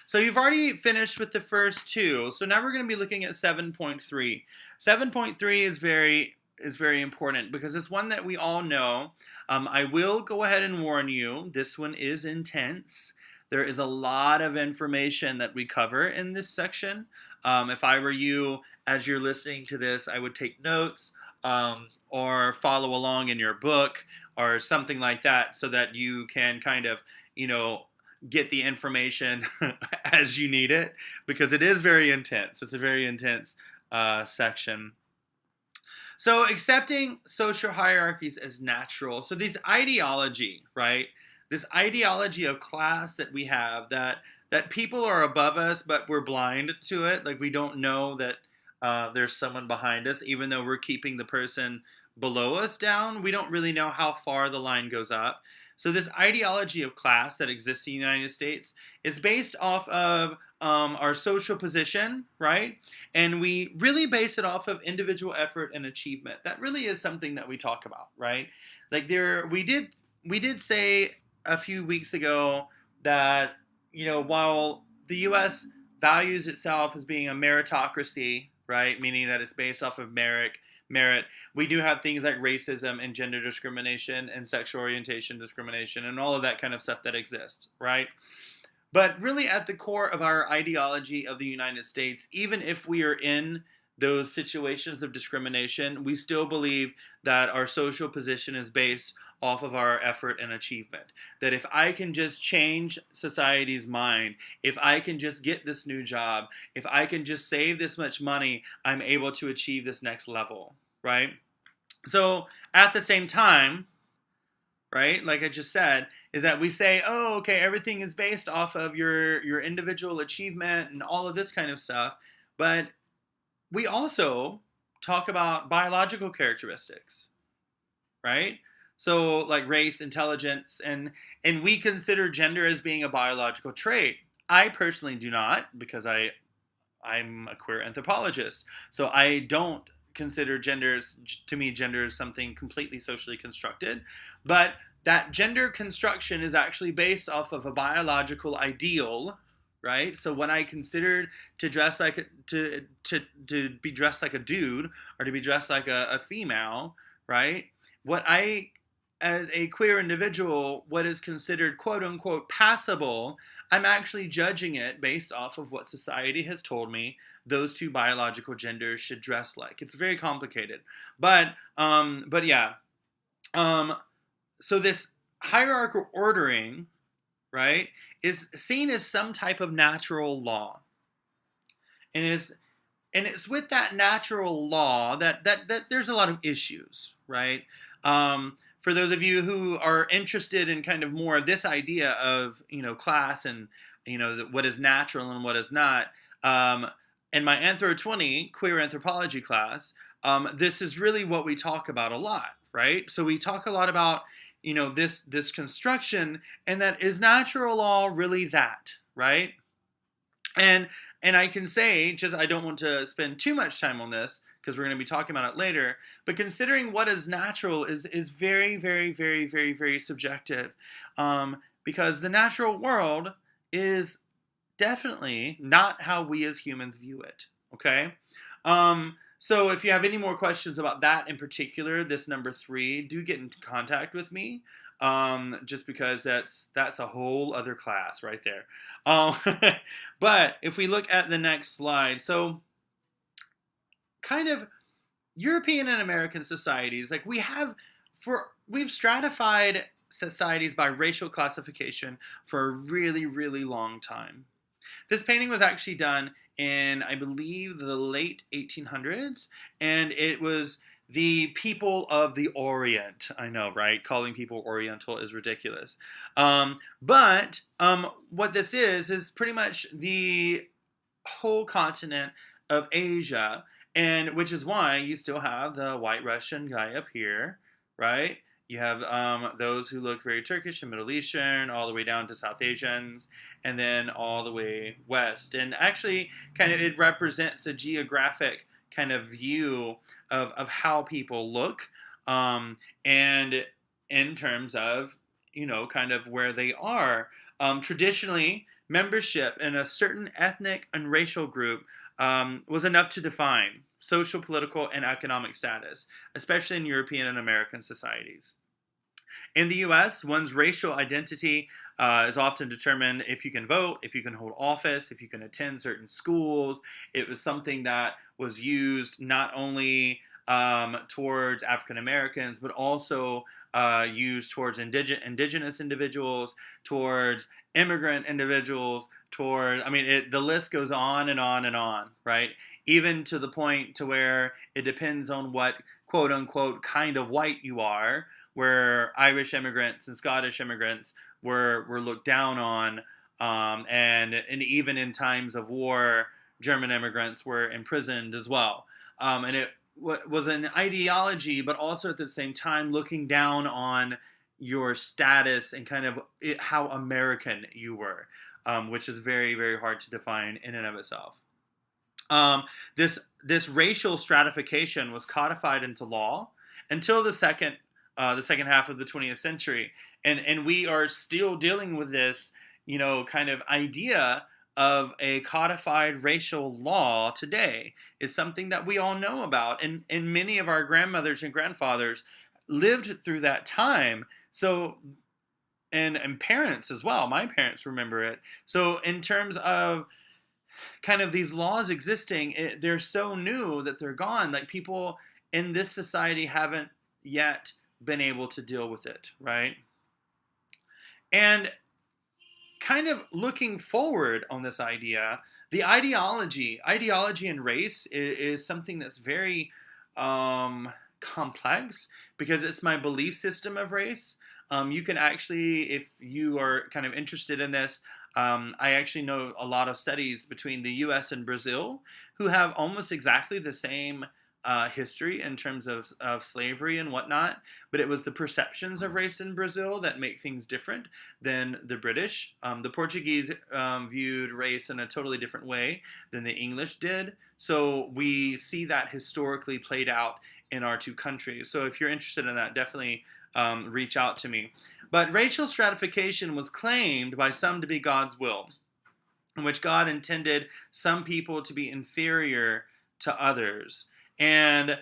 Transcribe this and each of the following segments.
So you've already finished with the first two. So now we're going to be looking at 7.3. 7.3 is very important because it's one that we all know. I will go ahead and warn you, this one is intense. There is a lot of information that we cover in this section. If I were you, as you're listening to this, I would take notes or follow along in your book or something like that so that you can kind of, you know, get the information as you need it because it is very intense. It's a very intense section. So accepting social hierarchies as natural. So these ideology, right? This ideology of class that we have that people are above us, but we're blind to it. Like we don't know that there's someone behind us, even though we're keeping the person below us down. We don't really know how far the line goes up. So this ideology of class that exists in the United States is based off of our social position, right? And we really base it off of individual effort and achievement. That really is something that we talk about, right? Like we did say a few weeks ago that while the U.S. values itself as being a meritocracy, right, meaning that it's based off of merit, we do have things like racism and gender discrimination and sexual orientation discrimination and all of that kind of stuff that exists, right? But really, at the core of our ideology of the United States, even if we are in those situations of discrimination, we still believe that our social position is based off of our effort and achievement. That if I can just change society's mind, if I can just get this new job, if I can just save this much money, I'm able to achieve this next level, right? So at the same time, right, like I just said, is that we say, oh, okay, everything is based off of your individual achievement and all of this kind of stuff, but we also talk about biological characteristics, right? So like race, intelligence, and we consider gender as being a biological trait. I personally do not because I'm a queer anthropologist. So I don't consider to me gender is something completely socially constructed, but that gender construction is actually based off of a biological ideal, right? So when I considered to dress like to be dressed like a dude or to be dressed like a female, right? What I as a queer individual, what is considered quote unquote passable, I'm actually judging it based off of what society has told me those two biological genders should dress like. It's very complicated, but yeah. Um, so this hierarchical ordering, right, is seen as some type of natural law, and it's with that natural law that there's a lot of issues, right? For those of you who are interested in kind of more of this idea of class and what is natural and what is not, in my Anthro 20 queer anthropology class, this is really what we talk about a lot, right? So we talk a lot about this construction, and that is natural law really that, right? And I can say, just I don't want to spend too much time on this because we're going to be talking about it later, but considering what is natural is very, very, very, very, very subjective, because the natural world is definitely not how we as humans view it, okay? So if you have any more questions about that in particular, this number 3, do get in contact with me. Just because that's a whole other class right there. But if we look at the next slide, so kind of European and American societies, like we've stratified societies by racial classification for a really, really long time. This painting was actually done in, I believe, the late 1800s, and it was the people of the Orient. I know, right? Calling people Oriental is ridiculous. But what this is pretty much the whole continent of Asia, and which is why you still have the white Russian guy up here, right? You have those who look very Turkish and Middle Eastern, all the way down to South Asians, and then all the way west. And actually, kind of it represents a geographic kind of view of how people look, and in terms of kind of where they are. Traditionally, membership in a certain ethnic and racial group was enough to define social, political, and economic status, especially in European and American societies. In the US, one's racial identity is often determined if you can vote, if you can hold office, if you can attend certain schools. It was something that was used not only towards African Americans, but also used towards indigenous individuals, towards immigrant individuals, toward, I mean, the list goes on and on and on, right? Even to the point to where it depends on what quote unquote kind of white you are, where Irish immigrants and Scottish immigrants were looked down on, and even in times of war, German immigrants were imprisoned as well. And it was an ideology, but also at the same time looking down on your status and kind of how American you were, which is very, very hard to define in and of itself. This racial stratification was codified into law until the second half of the 20th century, and we are still dealing with this, kind of idea of a codified racial law today. It's something that we all know about, and many of our grandmothers and grandfathers lived through that time. So, and parents as well. My parents remember it. So, in terms of kind of these laws existing, they're so new that they're gone. Like, people in this society haven't yet been able to deal with it, right? And kind of looking forward on this idea, the ideology and race is something that's very complex, because it's my belief system of race. You can actually, if you are kind of interested in this, I actually know a lot of studies between the US and Brazil who have almost exactly the same history in terms of slavery and whatnot, but it was the perceptions of race in Brazil that make things different than the British. The Portuguese viewed race in a totally different way than the English did. So we see that historically played out in our two countries. So if you're interested in that, definitely reach out to me. But racial stratification was claimed by some to be God's will, in which God intended some people to be inferior to others. And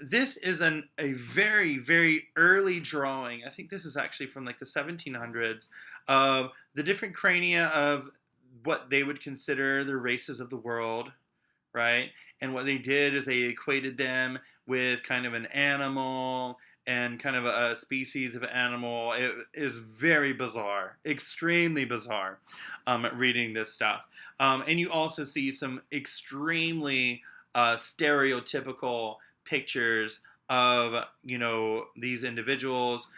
this is a very, very early drawing. I think this is actually from like the 1700s, of the different crania of what they would consider the races of the world, right? And what they did is they equated them with kind of an animal and kind of a species of animal. It is very bizarre, extremely bizarre, reading this stuff. And you also see some extremely stereotypical pictures of, these individuals.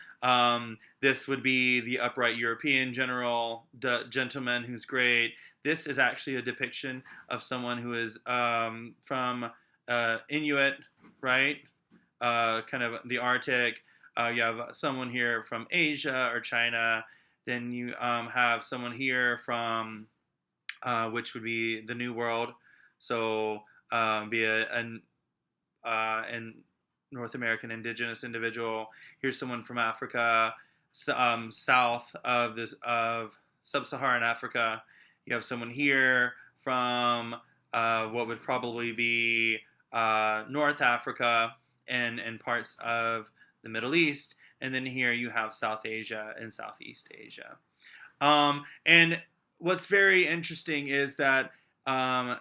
This would be the upright European gentleman who's great. This is actually a depiction of someone who is from Inuit, right? Kind of the Arctic. You have someone here from Asia or China. Then you have someone here from, which would be the New World. So be a North American indigenous individual. Here's someone from Africa, south of sub-Saharan Africa. You have someone here from what would probably be North Africa and parts of the Middle East. And then here you have South Asia and Southeast Asia. And what's very interesting is that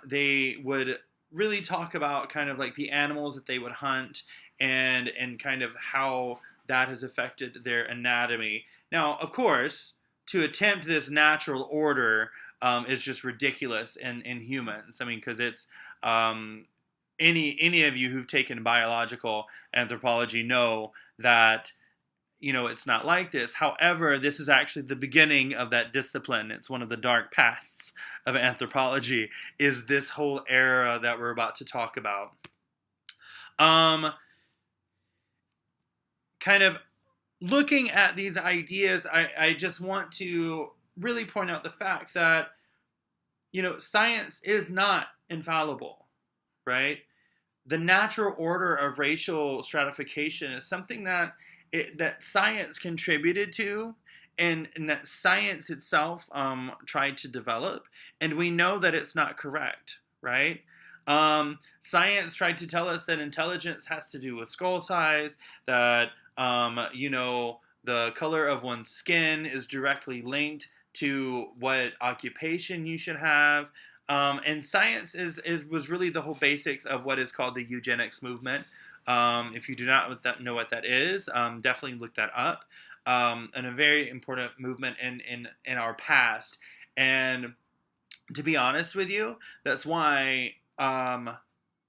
they would really talk about kind of like the animals that they would hunt and kind of how that has affected their anatomy. Now, of course, to attempt this natural order is just ridiculous in humans. I mean, because it's any of you who've taken biological anthropology know that it's not like this. However, this is actually the beginning of that discipline. It's one of the dark pasts of anthropology, is this whole era that we're about to talk about. Kind of looking at these ideas, I just want to really point out the fact that, science is not infallible, right? The natural order of racial stratification is something that science contributed to, and that science itself tried to develop, and we know that it's not correct, right? Science tried to tell us that intelligence has to do with skull size, that the color of one's skin is directly linked to what occupation you should have. And science was really the whole basics of what is called the eugenics movement. If you do not know what that is, definitely look that up. And a very important movement in our past. And to be honest with you, that's why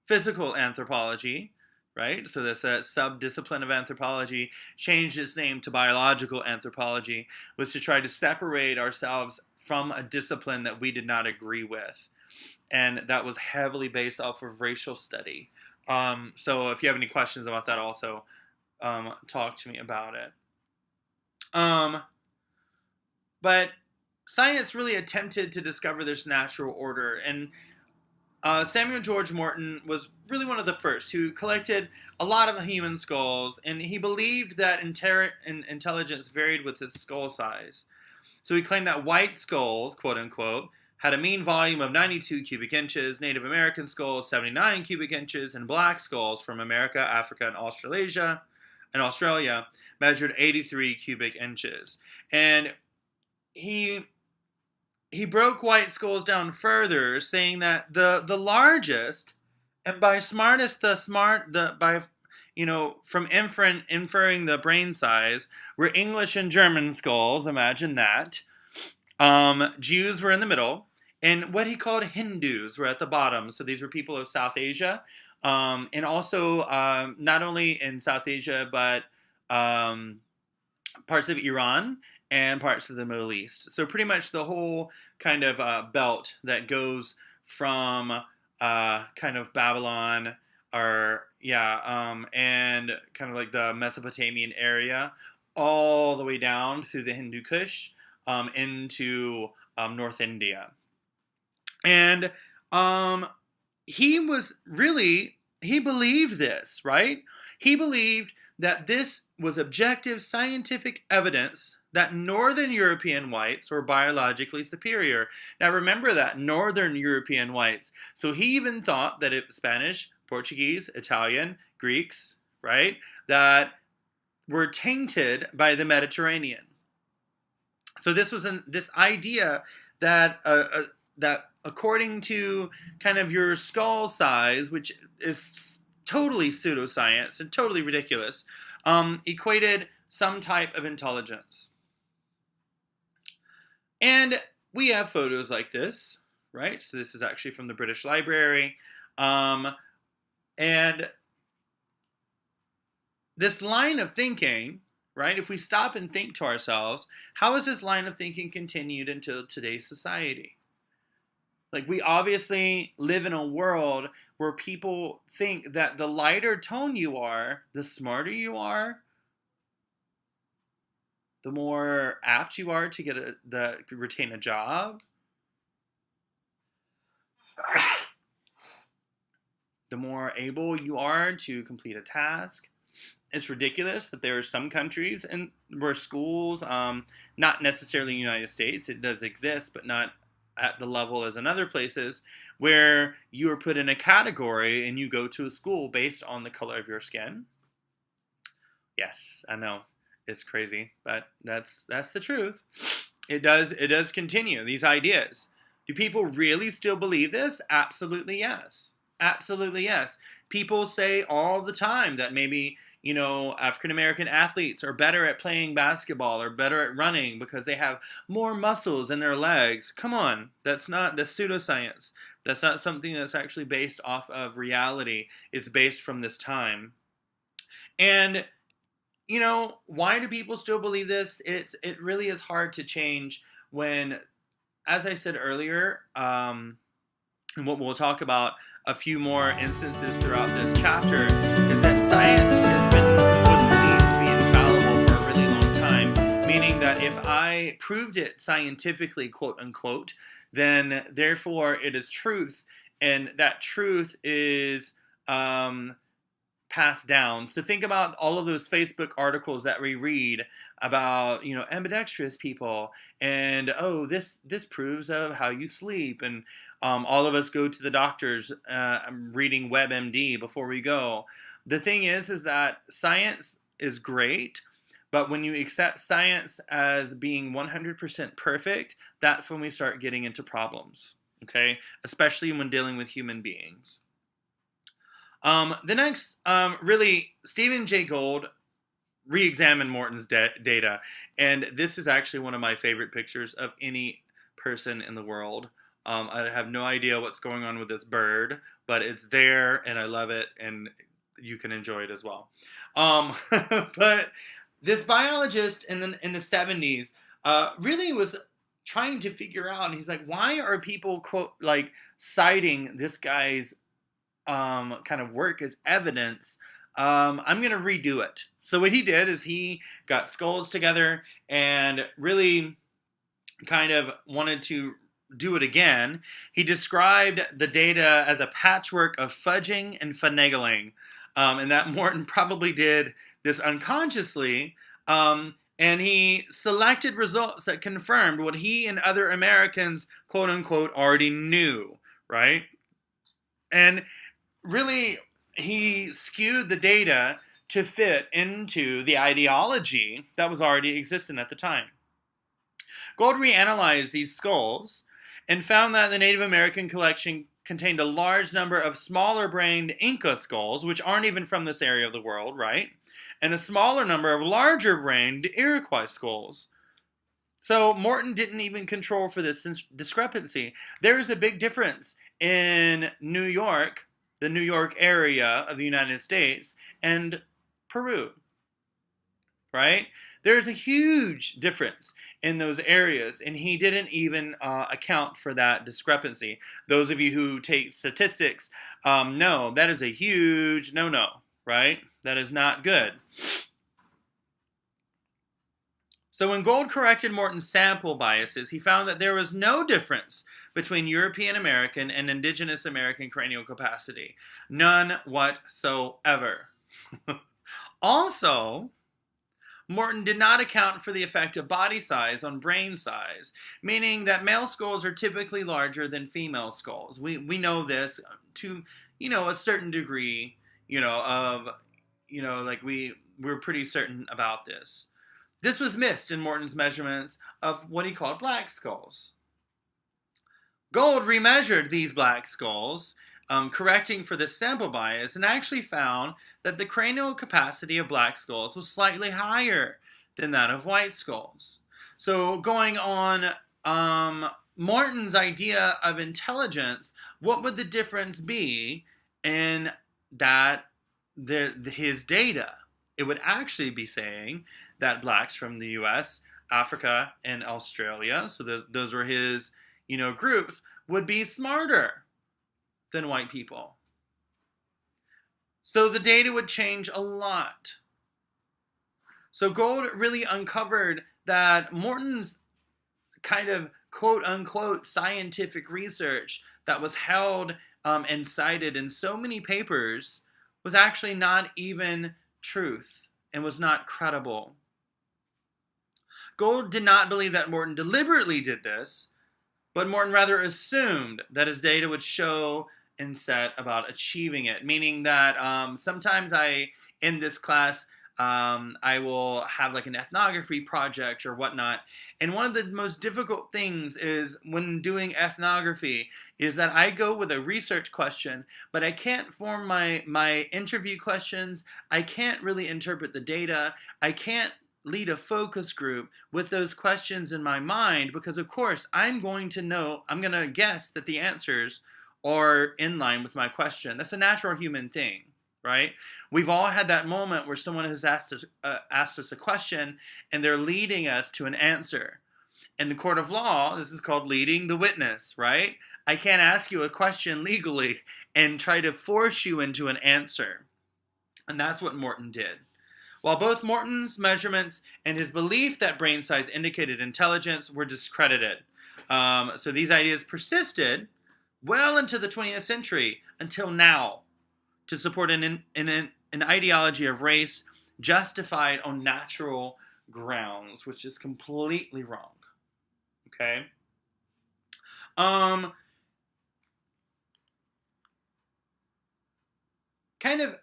physical anthropology, right? So this sub-discipline of anthropology changed its name to biological anthropology, was to try to separate ourselves from a discipline that we did not agree with. And that was heavily based off of racial study. So if you have any questions about that, also talk to me about it. But science really attempted to discover this natural order, and Samuel George Morton was really one of the first who collected a lot of human skulls, and he believed that intelligence varied with the skull size. So he claimed that white skulls, quote unquote, had a mean volume of 92 cubic inches, Native American skulls 79 cubic inches, and black skulls from America, Africa, and Australia measured 83 cubic inches. And he broke white skulls down further, saying that the largest, and by smartest, from inferring the brain size, were English and German skulls. Imagine that. Jews were in the middle, and what he called Hindus were at the bottom. So these were people of South Asia, and also not only in South Asia, but parts of Iran and parts of the Middle East. So pretty much the whole kind of belt that goes from kind of Babylon, and kind of like the Mesopotamian area, all the way down through the Hindu Kush into North India. And he believed this, right? He believed that this was objective scientific evidence that Northern European whites were biologically superior. Now remember that, Northern European whites. So he even thought that Spanish, Portuguese, Italian, Greeks, right, that were tainted by the Mediterranean. So this was this idea that that according to kind of your skull size, which is totally pseudoscience and totally ridiculous, equated some type of intelligence. And we have photos like this, right? So this is actually from the British Library. And this line of thinking, right? If we stop and think to ourselves, how has this line of thinking continued until today's society? Like, we obviously live in a world where people think that the lighter tone you are, the smarter you are, the more apt you are to retain a job, the more able you are to complete a task. It's ridiculous that there are some countries where schools, not necessarily in the United States, it does exist, but not at the level as in other places, where you are put in a category and you go to a school based on the color of your skin. Yes, I know, it's crazy, but that's the truth. It does continue, these ideas. Do people really still believe this? Absolutely yes. Absolutely yes. People say all the time that maybe, African American athletes are better at playing basketball or better at running because they have more muscles in their legs. Come on, that's pseudoscience. That's not something that's actually based off of reality. It's based from this time. And, why do people still believe this? It really is hard to change when, as I said earlier, and what we'll talk about a few more instances throughout this chapter, is that science was believed to be infallible for a really long time, meaning that if I proved it scientifically, quote unquote, then therefore it is truth, and that truth is passed down. So think about all of those Facebook articles that we read about, ambidextrous people, and this proves of how you sleep, and all of us go to the doctors. I'm reading WebMD before we go. The thing is that science is great, but when you accept science as being 100% perfect, that's when we start getting into problems, okay? Especially when dealing with human beings. The next, really, Stephen Jay Gould re-examined Morton's data, and this is actually one of my favorite pictures of any person in the world. I have no idea what's going on with this bird, but it's there, and I love it, and you can enjoy it as well. But this biologist in the 70s really was trying to figure out, and he's like, why are people, quote, like, citing this guy's kind of work as evidence? I'm going to redo it. So what he did is he got skulls together and really kind of wanted to do it again. He described the data as a patchwork of fudging and finagling, and that Morton probably did this unconsciously, and he selected results that confirmed what he and other Americans, quote unquote, already knew, right? And really, he skewed the data to fit into the ideology that was already existent at the time. Gould reanalyzed these skulls and found that the Native American collection contained a large number of smaller-brained Inca skulls, which aren't even from this area of the world, right? And a smaller number of larger-brained Iroquois skulls. So Morton didn't even control for this discrepancy. There is a big difference in New York, the New York area of the United States, and Peru, right? There's a huge difference in those areas, and he didn't even account for that discrepancy. Those of you who take statistics know that is a huge no-no, right? That is not good. So when Gould corrected Morton's sample biases, he found that there was no difference between European American and Indigenous American cranial capacity. None whatsoever. Also, Morton did not account for the effect of body size on brain size, meaning that male skulls are typically larger than female skulls. We know this to, a certain degree, we're pretty certain about this. This was missed in Morton's measurements of what he called black skulls. Gould remeasured these black skulls, correcting for the sample bias, and actually found that the cranial capacity of black skulls was slightly higher than that of white skulls. So going on Morton's idea of intelligence, what would the difference be in that his data? It would actually be saying that blacks from the US, Africa, and Australia, so those were his, groups, would be smarter than white people. So the data would change a lot. So Gould really uncovered that Morton's kind of quote-unquote scientific research that was held and cited in so many papers was actually not even truth and was not credible. Gould did not believe that Morton deliberately did this, but Morton rather assumed that his data would show and set about achieving it, meaning that sometimes in this class, I will have like an ethnography project or whatnot, and one of the most difficult things is when doing ethnography is that I go with a research question, but I can't form my interview questions, I can't really interpret the data, I can't lead a focus group with those questions in my mind, because of course I'm going to guess that the answers are in line with my question. That's a natural human thing, right? We've all had that moment where someone has asked us a question and they're leading us to an answer. In the court of law, this is called leading the witness, right? I can't ask you a question legally and try to force you into an answer. And that's what Morton did. While both Morton's measurements and his belief that brain size indicated intelligence were discredited. So these ideas persisted well into the 20th century until now to support an an ideology of race justified on natural grounds, which is completely wrong. Okay? Kind of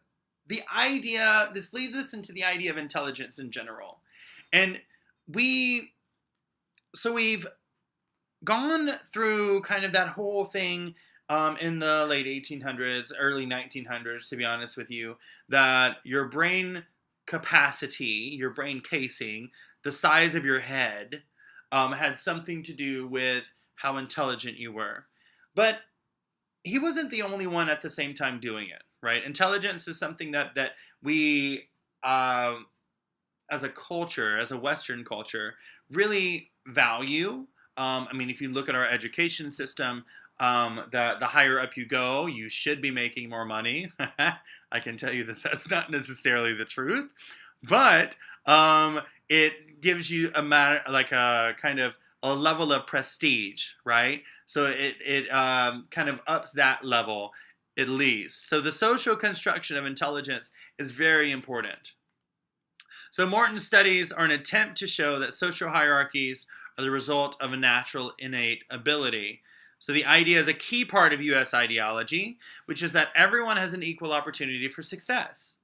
the idea, this leads us into the idea of intelligence in general. And we've gone through kind of that whole thing in the late 1800s, early 1900s, to be honest with you, that your brain capacity, your brain casing, the size of your head, had something to do with how intelligent you were. But he wasn't the only one at the same time doing it, right? Intelligence is something that we, as a culture, as a Western culture, really value. I mean, if you look at our education system, the higher up you go, you should be making more money. I can tell you that that's not necessarily the truth, but it gives you a kind of a level of prestige, right? So it kind of ups that level at least. So the social construction of intelligence is very important. So Morton's studies are an attempt to show that social hierarchies are the result of a natural innate ability. So the idea is a key part of U.S. ideology, which is that everyone has an equal opportunity for success.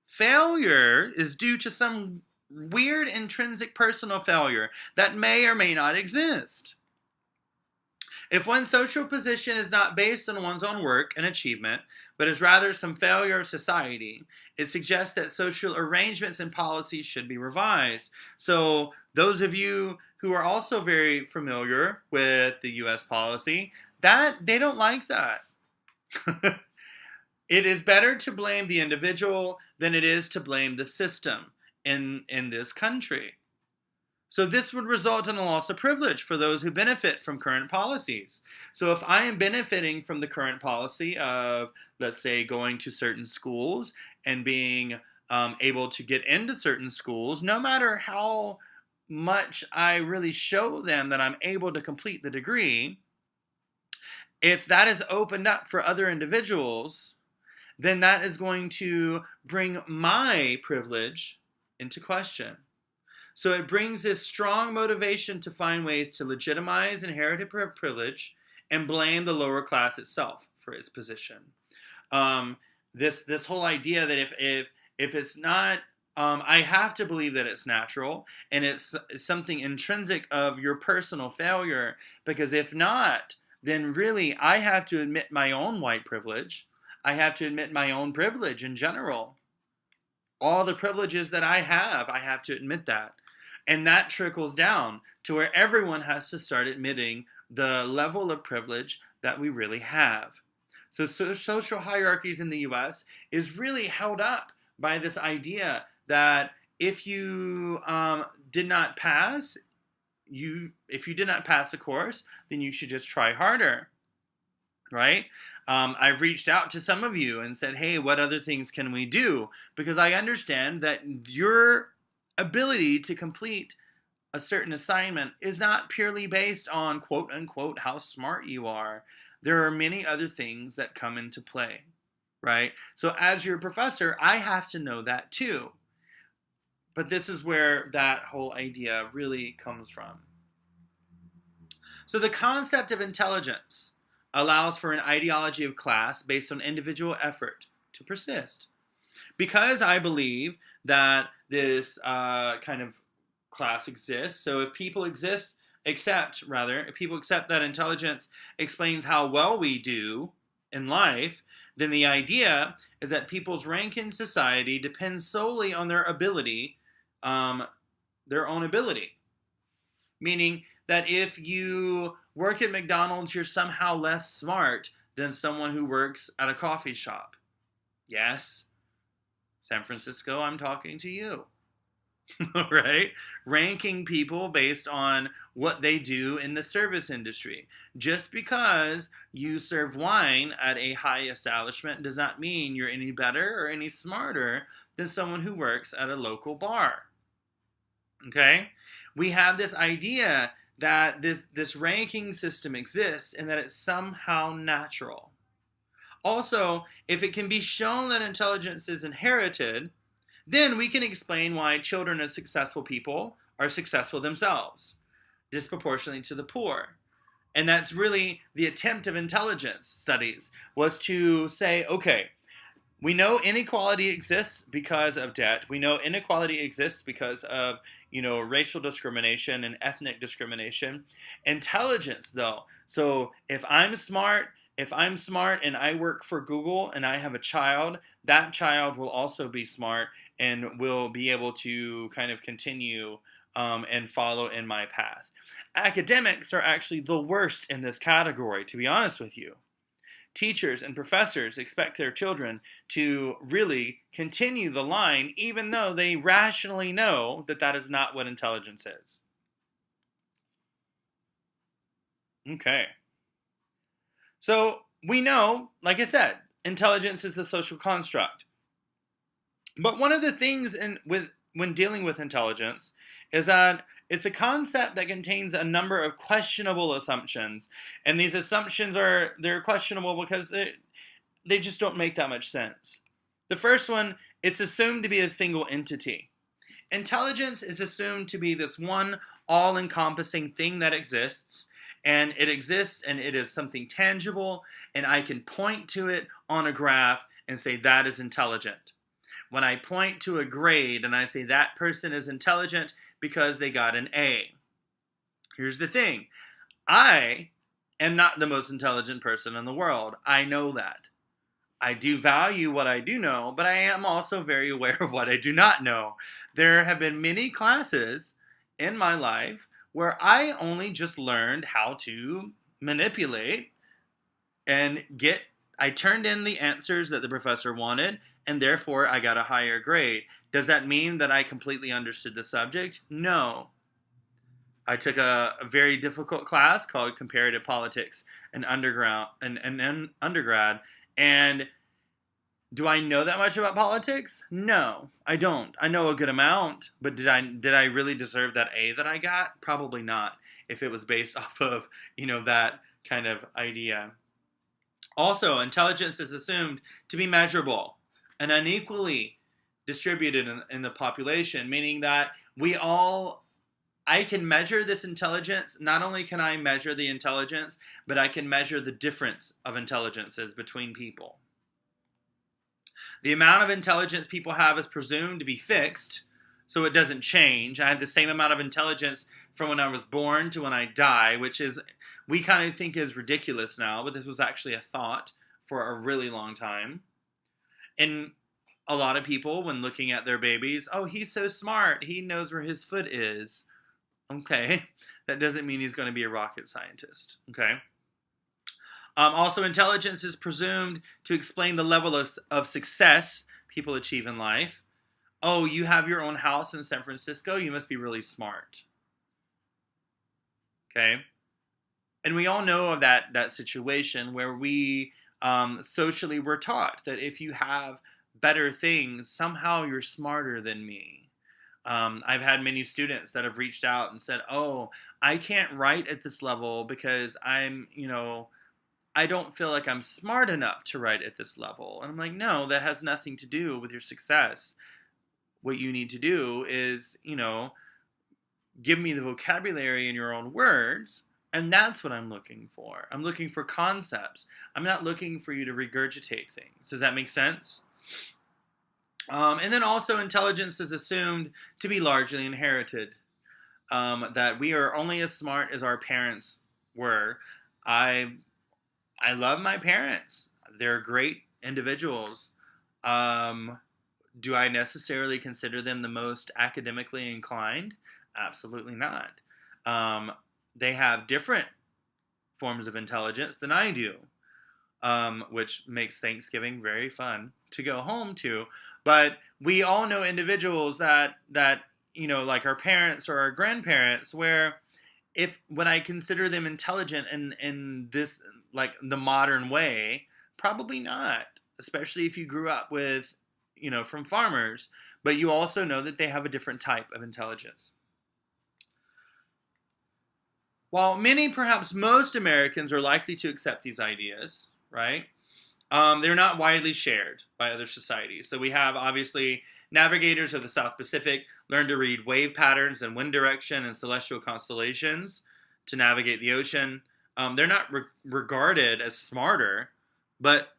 Failure is due to some weird intrinsic personal failure that may or may not exist. If one's social position is not based on one's own work and achievement, but is rather some failure of society, it suggests that social arrangements and policies should be revised. So those of you who are also very familiar with the U.S. policy, that they don't like that. It is better to blame the individual than it is to blame the system in this country. So this would result in a loss of privilege for those who benefit from current policies. So if I am benefiting from the current policy of, let's say, going to certain schools and being able to get into certain schools, no matter how much I really show them that I'm able to complete the degree, if that is opened up for other individuals, then that is going to bring my privilege into question. So it brings this strong motivation to find ways to legitimize inherited privilege and blame the lower class itself for its position. This whole idea that if it's not, I have to believe that it's natural and it's something intrinsic of your personal failure, because if not, then really I have to admit my own white privilege. I have to admit my own privilege in general. All the privileges that I have to admit that. And that trickles down to where everyone has to start admitting the level of privilege that we really have. So social hierarchies in the U.S. is really held up by this idea that if you did not pass, if you did not pass a course, then you should just try harder, right? I've reached out to some of you and said, hey, what other things can we do? Because I understand that your ability to complete a certain assignment is not purely based on quote unquote how smart you are. There are many other things that come into play, right? So as your professor, I have to know that too. But this is where that whole idea really comes from. So the concept of intelligence allows for an ideology of class based on individual effort to persist. Because I believe that this kind of class exists, so if people accept that intelligence explains how well we do in life, then the idea is that people's rank in society depends solely on their ability, their own ability. Meaning that if you work at McDonald's, you're somehow less smart than someone who works at a coffee shop. Yes, San Francisco, I'm talking to you. Right? Ranking people based on what they do in the service industry. Just because you serve wine at a high establishment does not mean you're any better or any smarter than someone who works at a local bar. Okay? We have this idea that this ranking system exists and that it's somehow natural. Also, if it can be shown that intelligence is inherited, then we can explain why children of successful people are successful themselves, disproportionately to the poor. And that's really the attempt of intelligence studies, was to say, okay, we know inequality exists because of debt. We know inequality exists because of, racial discrimination and ethnic discrimination. Intelligence, though. So if I'm smart and I work for Google and I have a child, that child will also be smart and will be able to kind of continue and follow in my path. Academics are actually the worst in this category, to be honest with you. Teachers and professors expect their children to really continue the line, even though they rationally know that that is not what intelligence is. Okay. So we know, like I said, intelligence is a social construct. But one of the things when dealing with intelligence is that it's a concept that contains a number of questionable assumptions, and these assumptions they're questionable because they just don't make that much sense. The first one, it's assumed to be a single entity. Intelligence is assumed to be this one all-encompassing thing that exists, and it exists and it is something tangible, and I can point to it on a graph and say that is intelligent. When I point to a grade and I say that person is intelligent because they got an A. Here's the thing. I am not the most intelligent person in the world. I know that. I do value what I do know, but I am also very aware of what I do not know. There have been many classes in my life where I only just learned how to manipulate and I turned in the answers that the professor wanted, and therefore I got a higher grade. Does that mean that I completely understood the subject? No. I took a very difficult class called Comparative Politics in undergrad, and do I know that much about politics? No, I don't. I know a good amount, but did I really deserve that A that I got? Probably not, if it was based off of, that kind of idea. Also, intelligence is assumed to be measurable and unequally distributed in the population, meaning that I can measure this intelligence. Not only can I measure the intelligence, but I can measure the difference of intelligences between people. The amount of intelligence people have is presumed to be fixed, so it doesn't change. I have the same amount of intelligence from when I was born to when I die, which is, we kind of think is ridiculous now, but this was actually a thought for a really long time. And a lot of people, when looking at their babies, oh, he's so smart, he knows where his foot is. Okay, that doesn't mean he's going to be a rocket scientist. Okay. Also, intelligence is presumed to explain the level of success people achieve in life. Oh, you have your own house in San Francisco, you must be really smart. Okay. And we all know of that situation where we socially were taught that if you have better things, somehow you're smarter than me. I've had many students that have reached out and said, oh, I can't write at this level because I don't feel like I'm smart enough to write at this level. And I'm like, no, that has nothing to do with your success. What you need to do is, give me the vocabulary in your own words, and that's what I'm looking for. I'm looking for concepts. I'm not looking for you to regurgitate things. Does that make sense? And then also intelligence is assumed to be largely inherited. That we are only as smart as our parents were. I love my parents. They're great individuals. Do I necessarily consider them the most academically inclined? Absolutely not. They have different forms of intelligence than I do, which makes Thanksgiving very fun to go home to. But we all know individuals that like our parents or our grandparents, where when I consider them intelligent in this, like, the modern way, probably not, especially if you grew up with, from farmers, but you also know that they have a different type of intelligence. While many, perhaps most Americans are likely to accept these ideas, right? they're not widely shared by other societies. So we have, obviously, navigators of the South Pacific learn to read wave patterns and wind direction and celestial constellations to navigate the ocean. They're not regarded as smarter, but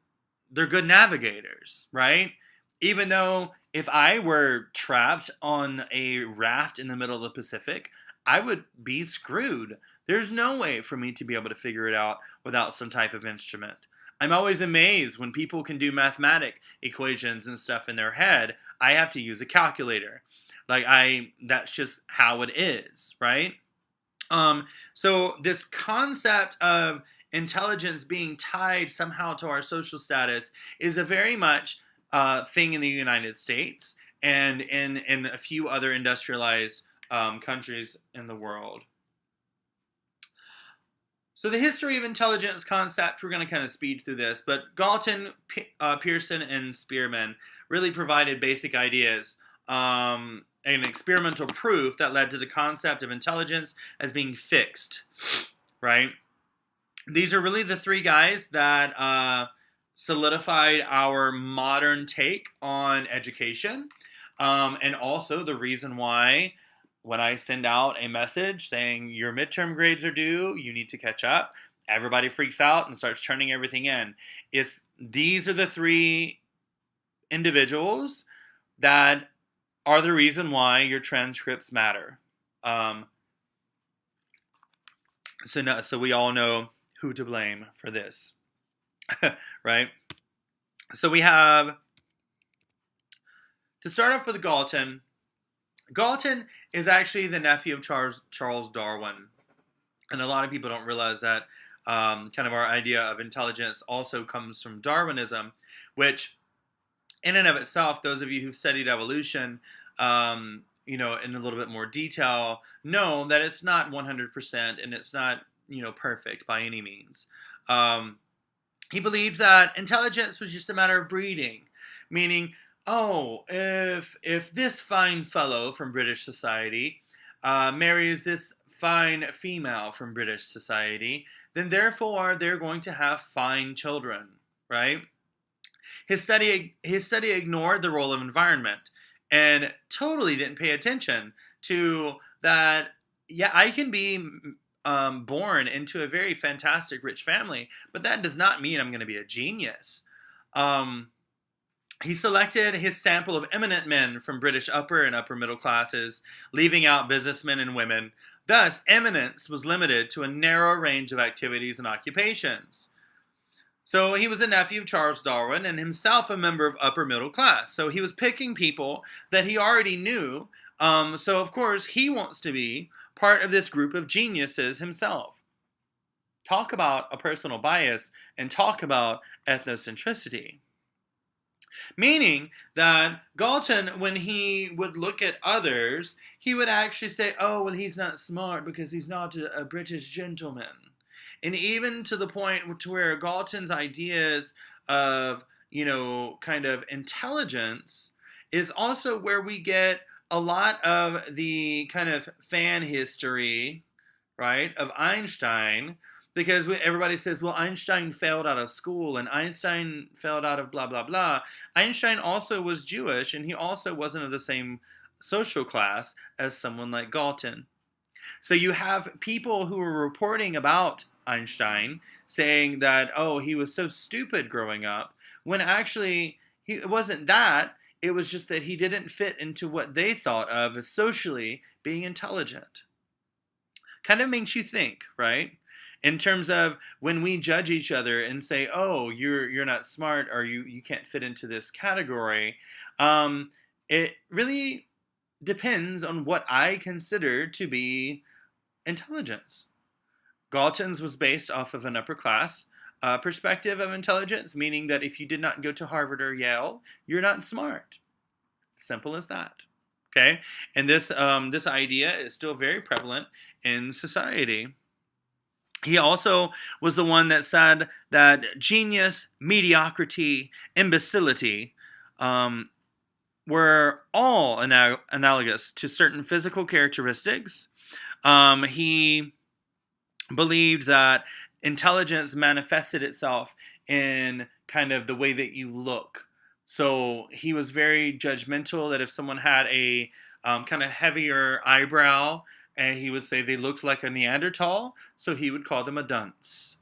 they're good navigators, right? Even though if I were trapped on a raft in the middle of the Pacific, I would be screwed. There's no way for me to be able to figure it out without some type of instrument. I'm always amazed when people can do mathematic equations and stuff in their head. I have to use a calculator. That's just how it is, right? So this concept of intelligence being tied somehow to our social status is a very much thing in the United States and in a few other industrialized countries in the world. So the history of intelligence concept, we're going to kind of speed through this, but Galton, Pearson, and Spearman really provided basic ideas and experimental proof that led to the concept of intelligence as being fixed, right? These are really the three guys that solidified our modern take on education, and also the reason why when I send out a message saying your midterm grades are due, you need to catch up, everybody freaks out and starts turning everything in. These are the three individuals that are the reason why your transcripts matter. So we all know who to blame for this, right? So we have, to start off with Galton. Galton is actually the nephew of Charles Darwin. And a lot of people don't realize that kind of our idea of intelligence also comes from Darwinism, which in and of itself, those of you who've studied evolution, in a little bit more detail, know that it's not 100% and it's not, perfect by any means. He believed that intelligence was just a matter of breeding, meaning, if this fine fellow from British society marries this fine female from British society, then therefore they're going to have fine children, right? His study ignored the role of environment and totally didn't pay attention to that. Yeah, I can be born into a very fantastic rich family, but that does not mean I'm going to be a genius. He selected his sample of eminent men from British upper and upper middle classes, leaving out businessmen and women. Thus, eminence was limited to a narrow range of activities and occupations. So he was a nephew of Charles Darwin and himself a member of upper middle class. So he was picking people that he already knew. So of course he wants to be part of this group of geniuses himself. Talk about a personal bias and talk about ethnocentricity. Meaning that Galton, when he would look at others, he would actually say, oh, well, he's not smart because he's not a British gentleman. And even to the point to where Galton's ideas of, kind of intelligence is also where we get a lot of the kind of fan history, right, of Einstein. Because everybody says, well, Einstein failed out of school and Einstein failed out of blah, blah, blah. Einstein also was Jewish and he also wasn't of the same social class as someone like Galton. So you have people who are reporting about Einstein saying that, oh, he was so stupid growing up, when actually it wasn't that. It was just that he didn't fit into what they thought of as socially being intelligent. Kind of makes you think, right? In terms of when we judge each other and say, oh, you're not smart or you can't fit into this category, it really depends on what I consider to be intelligence. Galton's was based off of an upper class perspective of intelligence, meaning that if you did not go to Harvard or Yale, you're not smart. Simple as that. Okay? And this idea is still very prevalent in society. He also was the one that said that genius, mediocrity, imbecility were all analogous to certain physical characteristics. He believed that intelligence manifested itself in kind of the way that you look. So he was very judgmental that if someone had a kind of heavier eyebrow, and he would say they looked like a Neanderthal, so he would call them a dunce.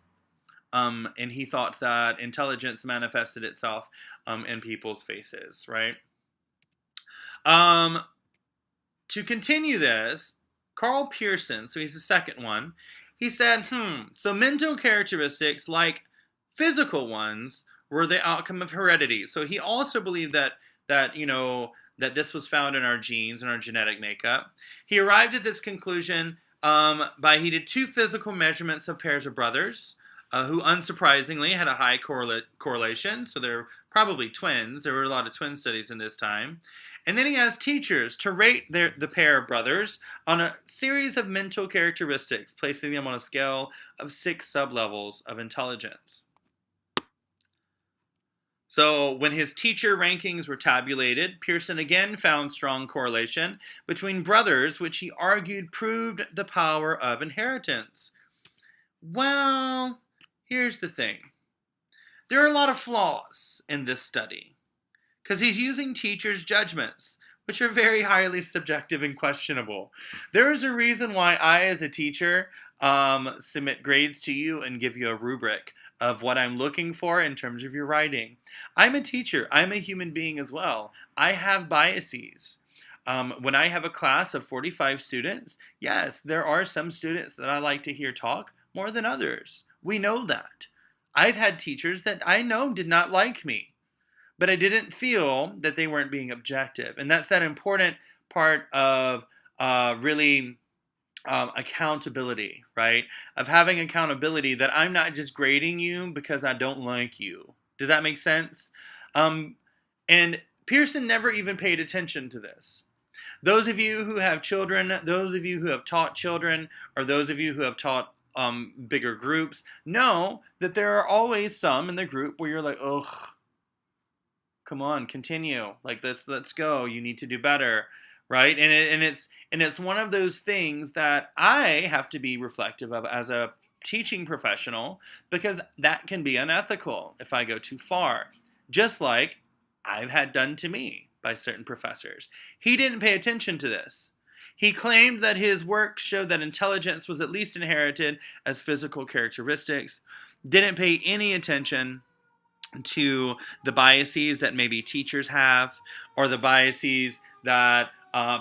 And he thought that intelligence manifested itself in people's faces, right? Um, to continue this, Carl Pearson, so he's the second one, he said, so mental characteristics like physical ones were the outcome of heredity. So he also believed that this was found in our genes and our genetic makeup. He arrived at this conclusion he did two physical measurements of pairs of brothers who unsurprisingly had a high correlation. So they're probably twins. There were a lot of twin studies in this time. And then he has teachers to rate the pair of brothers on a series of mental characteristics, placing them on a scale of 6 sublevels of intelligence. So when his teacher rankings were tabulated, Pearson again found strong correlation between brothers, which he argued proved the power of inheritance. Well, here's the thing. There are a lot of flaws in this study, because he's using teachers' judgments, which are very highly subjective and questionable. There is a reason why I, as a teacher, submit grades to you and give you a rubric of what I'm looking for in terms of your writing. I'm a teacher. I'm a human being as well. I have biases. When I have a class of 45 students, yes, there are some students that I like to hear talk more than others. We know that. I've had teachers that I know did not like me, but I didn't feel that they weren't being objective. And that's that important part of really accountability, right? Of having accountability, that I'm not just grading you because I don't like you. Does that make sense? And Pearson never even paid attention to this. Those of you who have children, those of you who have taught children, or those of you who have taught bigger groups, know that there are always some in the group where you're like, ugh, come on, continue. Like, let's go. You need to do better, right? And it's one of those things that I have to be reflective of as a teaching professional, because that can be unethical if I go too far. Just like I've had done to me by certain professors. He didn't pay attention to this. He claimed that his work showed that intelligence was at least inherited as physical characteristics, didn't pay any attention to the biases that maybe teachers have, or the biases that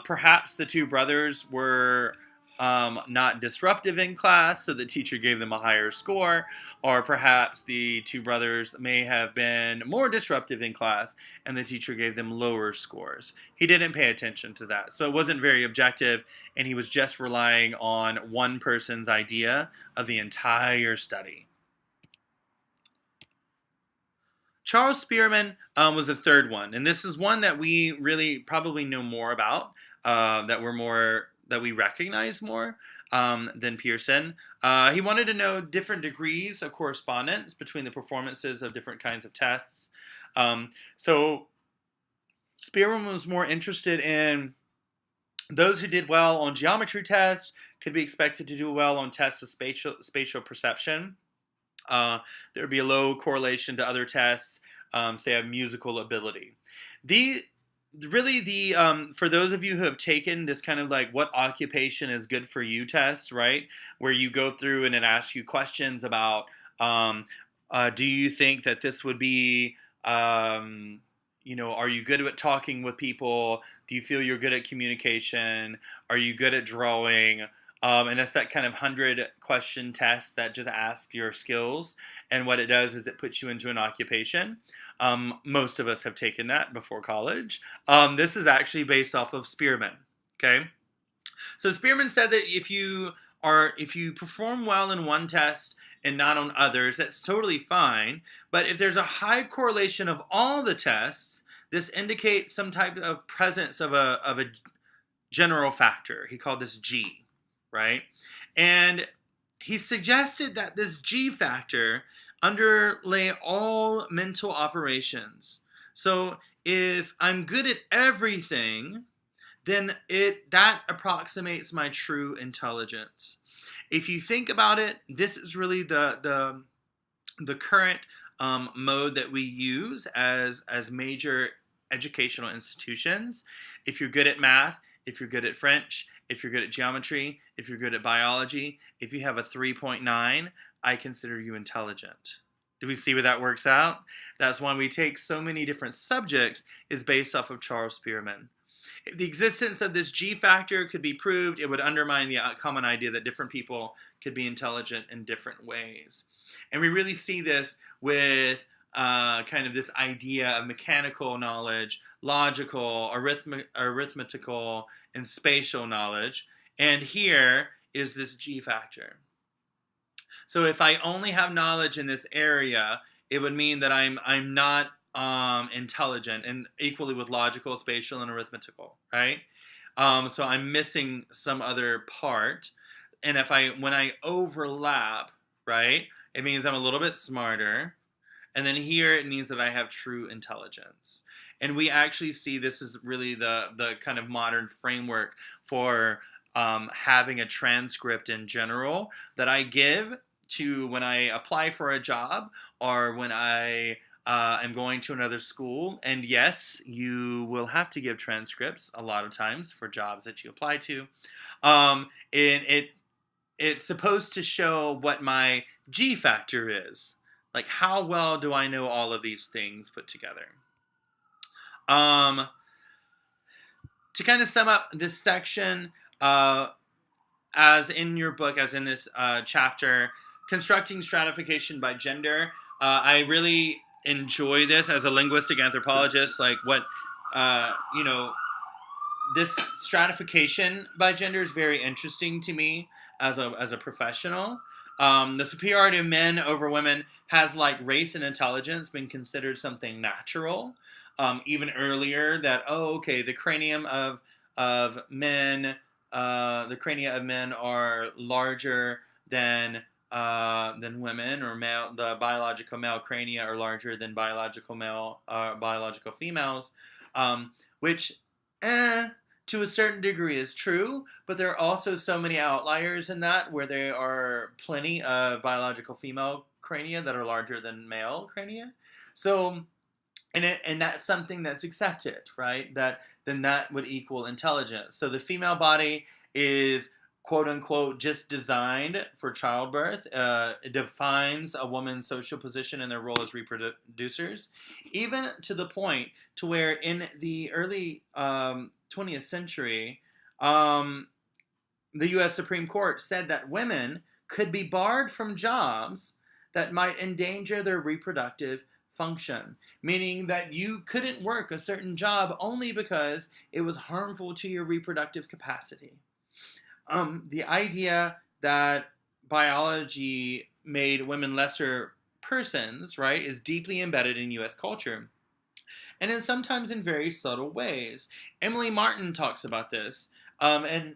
perhaps the two brothers were not disruptive in class, so the teacher gave them a higher score, or perhaps the two brothers may have been more disruptive in class and the teacher gave them lower scores. He didn't pay attention to that, so it wasn't very objective, and he was just relying on one person's idea of the entire study. Charles Spearman was the third one, and this is one that we really probably know more about, that we recognize more than Pearson. He wanted to know different degrees of correspondence between the performances of different kinds of tests. So Spearman was more interested in those who did well on geometry tests could be expected to do well on tests of spatial perception. There would be a low correlation to other tests, say of musical ability. For those of you who have taken this kind of like what occupation is good for you test, right? Where you go through and it asks you questions about, do you think that this would be, are you good at talking with people? Do you feel you're good at communication? Are you good at drawing? And that's that kind of 100-question test that just asks your skills. And what it does is it puts you into an occupation. Most of us have taken that before college. This is actually based off of Spearman. Okay, so Spearman said that if you perform well in one test and not on others, that's totally fine. But if there's a high correlation of all the tests, this indicates some type of presence of a general factor. He called this G. Right? And he suggested that this G factor underlay all mental operations. So if I'm good at everything, then that approximates my true intelligence. If you think about it, this is really the current mode that we use as major educational institutions. If you're good at math, if you're good at French, if you're good at geometry, if you're good at biology, if you have a 3.9, I consider you intelligent. Do we see where that works out? That's why we take so many different subjects, is based off of Charles Spearman. If the existence of this G factor could be proved, it would undermine the common idea that different people could be intelligent in different ways. And we really see this with kind of this idea of mechanical knowledge, logical, arithmetical, and spatial knowledge. And here is this G factor. So if I only have knowledge in this area, it would mean that I'm not intelligent, and equally with logical, spatial, and arithmetical, right? So I'm missing some other part. And when I overlap, right, it means I'm a little bit smarter. And then here it means that I have true intelligence. And we actually see this is really the kind of modern framework for having a transcript in general that I give to when I apply for a job, or when I am going to another school. And yes, you will have to give transcripts a lot of times for jobs that you apply to. It's supposed to show what my G factor is. Like, how well do I know all of these things put together? To kind of sum up this section, as in your book, as in this chapter, constructing stratification by gender, I really enjoy this as a linguistic anthropologist. Like, what, this stratification by gender is very interesting to me as a professional. The superiority of men over women has, like race and intelligence, been considered something natural. Even earlier, that the cranium of men, the crania of men are larger than women, or male. The biological male crania are larger than biological females, which to a certain degree is true, but there are also so many outliers in that, where there are plenty of biological female crania that are larger than male crania. So, and that's something that's accepted, right? That would equal intelligence. So the female body is, quote unquote, just designed for childbirth. It defines a woman's social position and their role as reproducers, even to the point to where in the early 20th century, the U.S. Supreme Court said that women could be barred from jobs that might endanger their reproductive function, meaning that you couldn't work a certain job only because it was harmful to your reproductive capacity. The idea that biology made women lesser persons, right, is deeply embedded in U.S. culture, and sometimes in very subtle ways. Emily Martin talks about this, and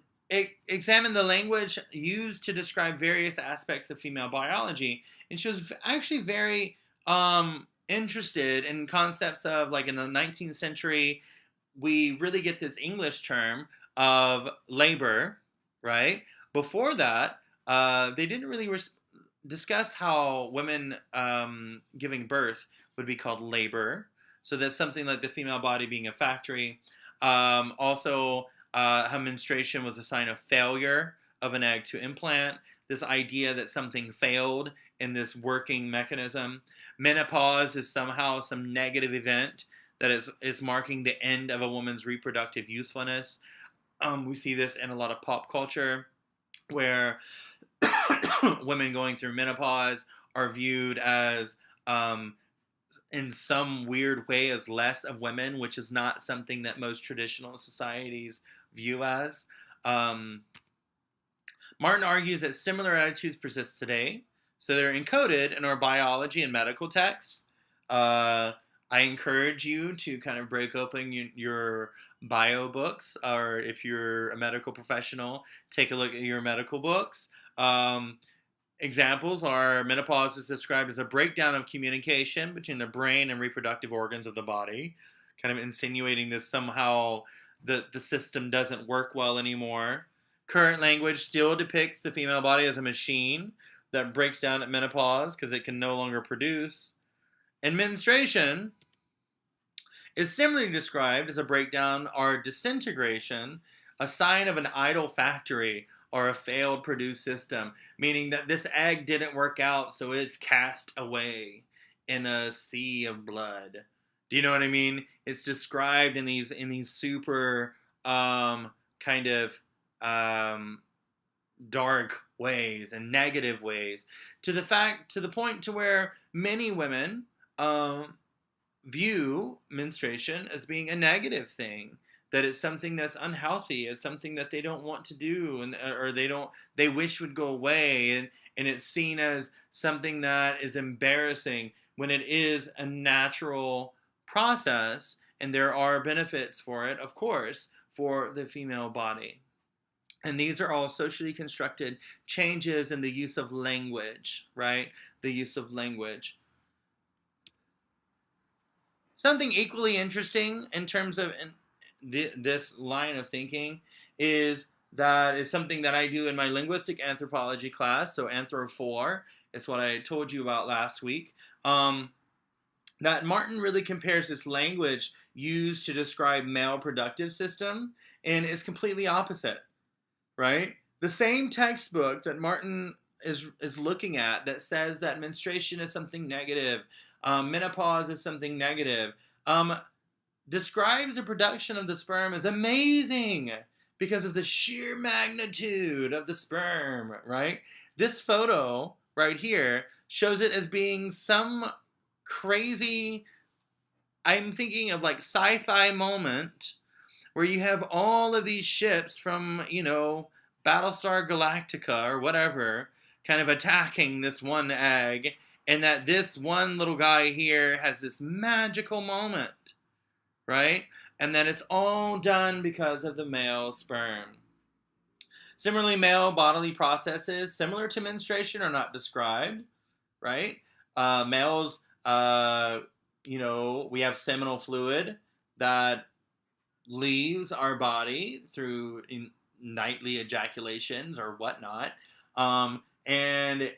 examined the language used to describe various aspects of female biology, and she was actually very interested in concepts of, like, in the 19th century, we really get this English term of labor, right? Before that, they didn't really discuss how women giving birth would be called labor. So that's something like the female body being a factory. Also, how menstruation was a sign of failure of an egg to implant. This idea that something failed in this working mechanism. Menopause is somehow some negative event that is marking the end of a woman's reproductive usefulness. We see this in a lot of pop culture, where women going through menopause are viewed as, in some weird way, as less of women, which is not something that most traditional societies view as. Martin argues that similar attitudes persist today, so they're encoded in our biology and medical texts. I encourage you to kind of break open your bio books, or if you're a medical professional, take a look at your medical books. Examples are: menopause is described as a breakdown of communication between the brain and reproductive organs of the body, kind of insinuating this somehow the system doesn't work well anymore. Current language still depicts the female body as a machine that breaks down at menopause because it can no longer produce. And menstruation is similarly described as a breakdown or disintegration, a sign of an idle factory or a failed produced system, meaning that this egg didn't work out, so it's cast away in a sea of blood. Do you know what I mean? It's described in these super kind of um, dark ways and negative ways, to the point to where many women um, view menstruation as being a negative thing, that it's something that's unhealthy, it's something that they don't want to do, and or they wish would go away, and it's seen as something that is embarrassing when it is a natural process, and there are benefits for it, of course, for the female body. And these are all socially constructed changes in the use of language, right? The use of language. Something equally interesting in terms of this line of thinking is that is something that I do in my linguistic anthropology class. So Anthro 4 is what I told you about last week. That Martin really compares this language used to describe male productive system and is completely opposite, right? The same textbook that Martin is looking at that says that menstruation is something negative, menopause is something negative, describes the production of the sperm as amazing because of the sheer magnitude of the sperm, right? This photo right here shows it as being some crazy, I'm thinking of like sci-fi moment where you have all of these ships from, Battlestar Galactica or whatever, kind of attacking this one egg, and that this one little guy here has this magical moment, right? And that it's all done because of the male sperm. Similarly, male bodily processes similar to menstruation are not described, right? Males, we have seminal fluid that leaves our body through nightly ejaculations or whatnot, and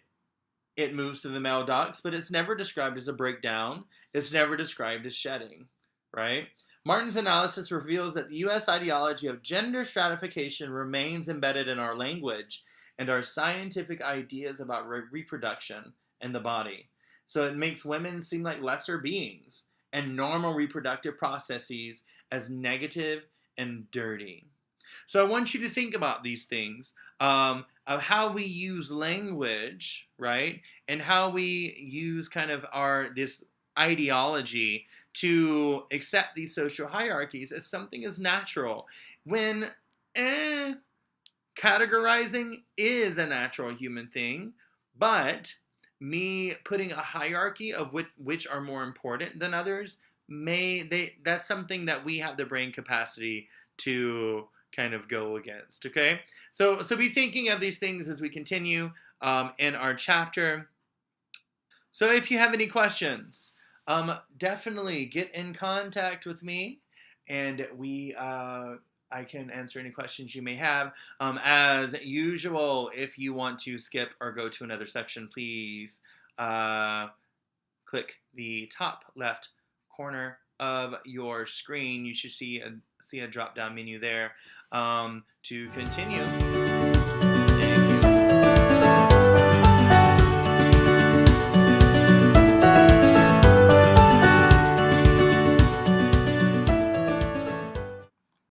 it moves to the male ducts, but it's never described as a breakdown. It's never described as shedding, right? Martin's analysis reveals that the U.S. ideology of gender stratification remains embedded in our language and our scientific ideas about reproduction and the body. So it makes women seem like lesser beings and normal reproductive processes as negative and dirty. So I want you to think about these things, of how we use language, right, and how we use kind of this ideology to accept these social hierarchies as something as natural, when categorizing is a natural human thing, but me putting a hierarchy of which are more important than others, that's something that we have the brain capacity to kind of go against. Okay, so be thinking of these things as we continue in our chapter. So if you have any questions, definitely get in contact with me, and I can answer any questions you may have. As usual, if you want to skip or go to another section, please click the top left corner of your screen. You should see a drop-down menu there to continue.